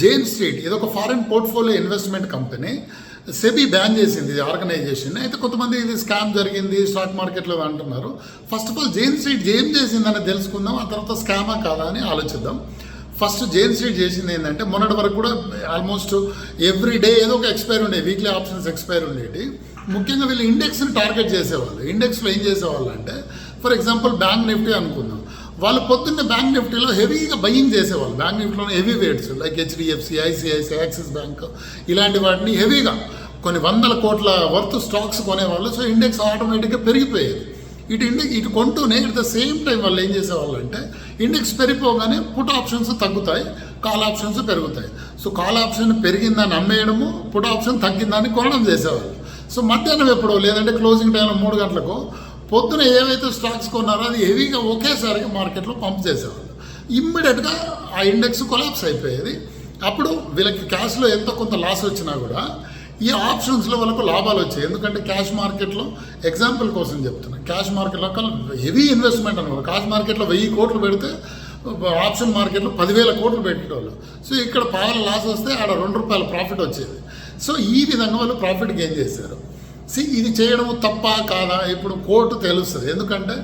Jane street ఇది ఒక foreign portfolio investment company. SEBI ban చేసింది ఇది ఆర్గనైజేషన్. అయితే కొంతమంది ఇది స్కామ్ జరిగింది స్టాక్ మార్కెట్లో అంటున్నారు. First of all Jane Street ఏం చేసిందని తెలుసుకుందాం, ఆ తర్వాత స్కామా కాదా అని ఆలోచిద్దాం. ఫస్ట్ జేన్ స్ట్రీట్ చేసింది ఏంటంటే, మొన్నటి వరకు కూడా ఆల్మోస్ట్ ఎవ్రీ డే ఏదో ఒక ఎక్స్పైర్ ఉండేది, వీక్లీ ఆప్షన్స్ ఎక్స్పైర్ ఉండేవి. ముఖ్యంగా వీళ్ళు ఇండెక్స్ని టార్గెట్ చేసేవాళ్ళు. ఇండెక్స్లో ఏం చేసేవాళ్ళు అంటే, ఫర్ ఎగ్జాంపుల్ బ్యాంక్ నిఫ్టీ అనుకుందాం, వాళ్ళు పొద్దున్నే బ్యాంక్ నిఫ్టీలో హెవీగా బయింగ్ చేసేవాళ్ళు. బ్యాంక్ నిఫ్టీలో heavy weights like HDFC, ICICI, axis bank ఇలాంటి వాటిని హెవీగా కొన్ని వందల కోట్ల వర్త్ స్టాక్స్ కొనేవాళ్ళు. సో ఇండెక్స్ ఆటోమేటిక్గా పెరిగిపోయేది. ఇటు కొంటూనే ఇట్ ద సేమ్ టైం వాళ్ళు ఏం చేసేవాళ్ళు అంటే, ఇండెక్స్ పెరిగిపోగానే పుట్ ఆప్షన్స్ తగ్గుతాయి, కాల్ ఆప్షన్స్ పెరుగుతాయి. సో కాల్ ఆప్షన్ పెరిగిందని అమ్మేయడము, పుట్ ఆప్షన్ తగ్గిందని కొనడం చేసేవాళ్ళు. సో మధ్యాహ్నం ఎప్పుడో లేదంటే క్లోజింగ్ టైంలో 3 గంటలకు పొద్దున ఏవైతే స్టాక్స్ కొన్నారో అది హెవీగా ఒకేసారిగా మార్కెట్లో పంప్ చేసేవాళ్ళు. ఇమ్మీడియట్గా ఆ ఇండెక్స్ కొలాప్స్ అయిపోయేది. అప్పుడు వీళ్ళకి క్యాష్లో ఎంతో కొంత లాస్ వచ్చినా కూడా ఈ ఆప్షన్స్లో వాళ్ళకు లాభాలు వచ్చాయి. ఎందుకంటే క్యాష్ మార్కెట్లో, ఎగ్జాంపుల్ కోసం చెప్తున్నాను, క్యాష్ మార్కెట్లో హెవీ ఇన్వెస్ట్మెంట్ అనమాట. క్యాష్ మార్కెట్లో 1000 కోట్లు పెడితే ఆప్షన్ మార్కెట్లో 10,000 కోట్లు పెట్టేవాళ్ళు. సో ఇక్కడ పావుల లాస్ వస్తే ఆడ ₹2 ప్రాఫిట్ వచ్చేది. సో ఈ విధంగా వాళ్ళు ప్రాఫిట్ గెయిన్ చేశారు. ఇది చేయడం తప్ప కాదా ఇప్పుడు కోర్టు తెలుస్తుంది. ఎందుకంటే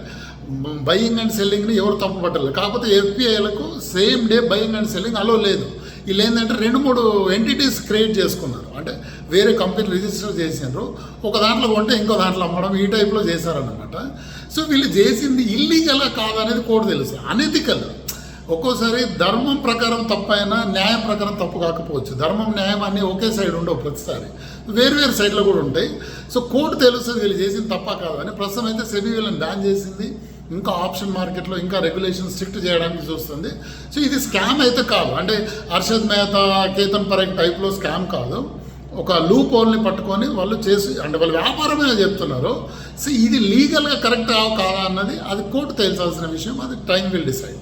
బయింగ్ అండ్ సెల్లింగ్ని ఎవరు తప్పు పట్టలేదు. కాకపోతే ఎఫ్పిఐలకు same day buying and selling allow లేదు. వీళ్ళు ఏంటంటే 2-3 ఎంటిటీస్ క్రియేట్ చేసుకున్నారు. అంటే వేరే కంపెనీ రిజిస్టర్ చేసినారు, ఒక దాంట్లో కొంటే ఇంకో దాంట్లో అమ్మడం, ఈ టైప్లో చేశారన్నమాట. సో వీళ్ళు చేసింది ఇల్లీగలా కాదనేది కోర్టు తెలుసు. అనెథికల్. ఒక్కోసారి ధర్మం ప్రకారం తప్పు అయినా న్యాయం ప్రకారం తప్పు కాకపోవచ్చు. ధర్మం న్యాయం అన్నీ ఒకే సైడ్ ఉండవు, ప్రతిసారి వేరు సైడ్లో కూడా ఉంటాయి. సో కోర్టు తెలుస్తుంది వీళ్ళు చేసింది తప్ప కాదని. ప్రస్తుతం అయితే సెబీ వీళ్ళని బ్యాన్ చేసింది. ఇంకా ఆప్షన్ మార్కెట్లో ఇంకా రెగ్యులేషన్ స్ట్రిక్ట్ చేయడానికి చూస్తుంది. సో ఇది స్కామ్ అయితే కాదు, అంటే హర్షద్ మెహతా, కేతన్ పరేఖ్ టైప్లో స్కామ్ కాదు. ఒక లూప్ హోల్ని పట్టుకొని వాళ్ళు చేసి, అంటే వాళ్ళు వ్యాపారమే చెప్తున్నారు. సో ఇది లీగల్గా కరెక్ట్ కాదా అన్నది అది కోర్టు తేల్చాల్సిన విషయం. అది టైం విల్ డిసైడ్.